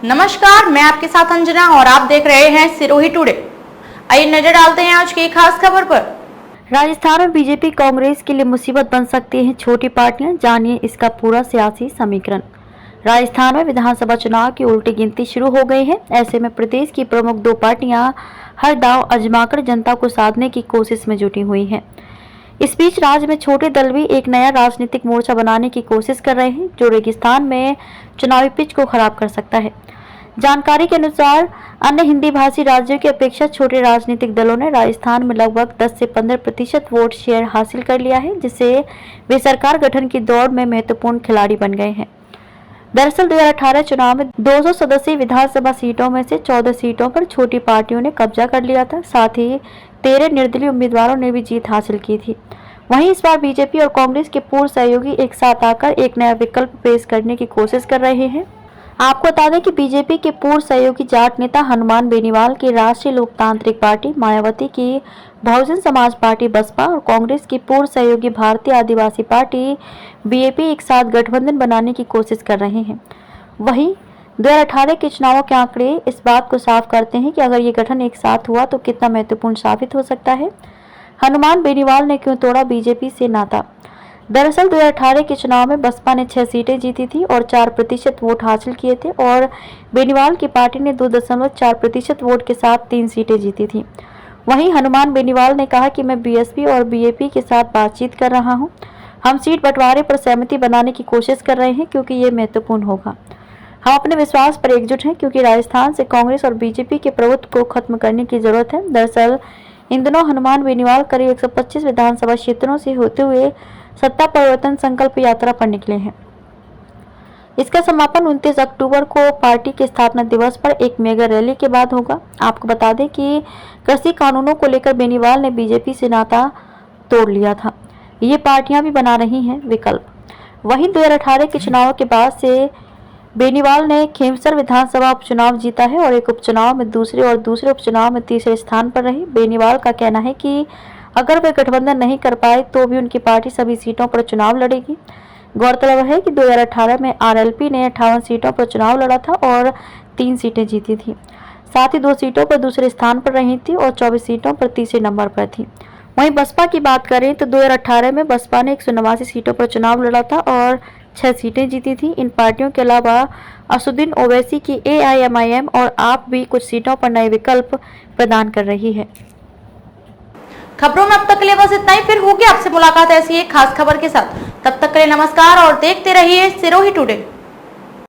नमस्कार, मैं आपके साथ अंजना और आप देख रहे हैं सिरोही टुडे। आइए नजर डालते हैं आज की खास खबर पर। राजस्थान में बीजेपी कांग्रेस के लिए मुसीबत बन सकती हैं छोटी पार्टियां, जानिए इसका पूरा सियासी समीकरण। राजस्थान में विधानसभा चुनाव की उल्टी गिनती शुरू हो गई है। ऐसे में प्रदेश की प्रमुख दो पार्टियां हर दांव आजमाकर जनता को साधने की कोशिश में जुटी हुई हैं। इस बीच राज्य में छोटे दल भी एक नया राजनीतिक मोर्चा बनाने की कोशिश कर रहे हैं, जो रेगिस्तान में चुनावी पिच को खराब कर सकता है। जानकारी के अनुसार अन्य हिंदी भाषी राज्यों की अपेक्षा छोटे राजनीतिक दलों ने राजस्थान में लगभग 10 से 15% वोट शेयर हासिल कर लिया है, जिससे वे सरकार गठन की दौड़ में महत्वपूर्ण खिलाड़ी बन गए हैं। दरअसल 2018 चुनाव में 200 सदस्यीय विधानसभा सीटों में से 14 सीटों पर छोटी पार्टियों ने कब्जा कर लिया था। साथ ही 13 निर्दलीय उम्मीदवारों ने भी जीत हासिल की थी। वहीं इस बार बीजेपी और कांग्रेस के पूर्व सहयोगी एक साथ आकर एक नया विकल्प पेश करने की कोशिश कर रहे हैं। आपको बता दें कि बीजेपी के पूर्व सहयोगी जाट नेता हनुमान बेनीवाल की राष्ट्रीय लोकतांत्रिक पार्टी, मायावती की बहुजन समाज पार्टी बसपा और कांग्रेस की पूर्व सहयोगी भारतीय आदिवासी पार्टी बीएपी एक साथ गठबंधन बनाने की कोशिश कर रहे हैं। वहीं 2018 के चुनावों के आंकड़े इस बात को साफ करते हैं कि अगर ये गठन एक साथ हुआ तो कितना महत्वपूर्ण साबित हो सकता है। हनुमान बेनीवाल ने क्यों तोड़ा बीजेपी से नाता? दरअसल 2018 के चुनाव में बसपा ने 6 सीटें जीती थी और 4% वोट हासिल किए थे और बेनीवाल की पार्टी ने 2.4% वोट के साथ 3 सीटें जीती थी। वहीं हनुमान बेनीवाल ने कहा कि मैं बीएसपी और बीएपी के साथ बातचीत कर रहा हूं। हम सीट बंटवारे पर सहमति बनाने की कोशिश कर रहे हैं क्योंकि ये महत्वपूर्ण होगा। हम अपने विश्वास पर एकजुट हैं क्योंकि राजस्थान से कांग्रेस और बीजेपी के प्रभुत्व को खत्म करने की जरूरत है। दरअसल इन दिनों हनुमान बेनीवाल करीब 125 विधानसभा क्षेत्रों से होते हुए सत्ता परिवर्तन संकल्प यात्रा पर निकले हैं। इसका समापन 29 अक्टूबर को पार्टी के स्थापना दिवस पर एक मेगा रैली के बाद होगा। आपको बता दें कि कृषि कानूनों को लेकर बेनीवाल ने बीजेपी से नाता तोड़ लिया था। ये पार्टियां भी बना रही हैं विकल्प। वहीं 2018 के चुनाव के बाद से बेनीवाल ने खेमसर विधानसभा उपचुनाव जीता है और एक उपचुनाव में दूसरे और दूसरे उपचुनाव में तीसरे स्थान पर रही। बेनीवाल का कहना है कि अगर वे गठबंधन नहीं कर पाए तो भी उनकी पार्टी सभी सीटों पर चुनाव लड़ेगी। गौरतलब है कि 2018 में आरएलपी ने 58 सीटों पर चुनाव लड़ा था और 3 सीटें जीती थी। साथ ही 2 सीटों पर दूसरे स्थान पर रही थी और 24 सीटों पर तीसरे नंबर पर थी। वहीं बसपा की बात करें तो 2018 में बसपा ने 189 सीटों पर चुनाव लड़ा था और 6 सीटें जीती थी। इन पार्टियों के अलावा असुद्दीन ओवैसी की एआईएमआईएम और आप भी कुछ सीटों पर नए विकल्प प्रदान कर रही है। खबरों में अब तक के लिए बस इतना ही। फिर होगी आपसे मुलाकात ऐसी एक खास खबर के साथ। तब तक के लिए नमस्कार और देखते रहिए सिरोही टुडे।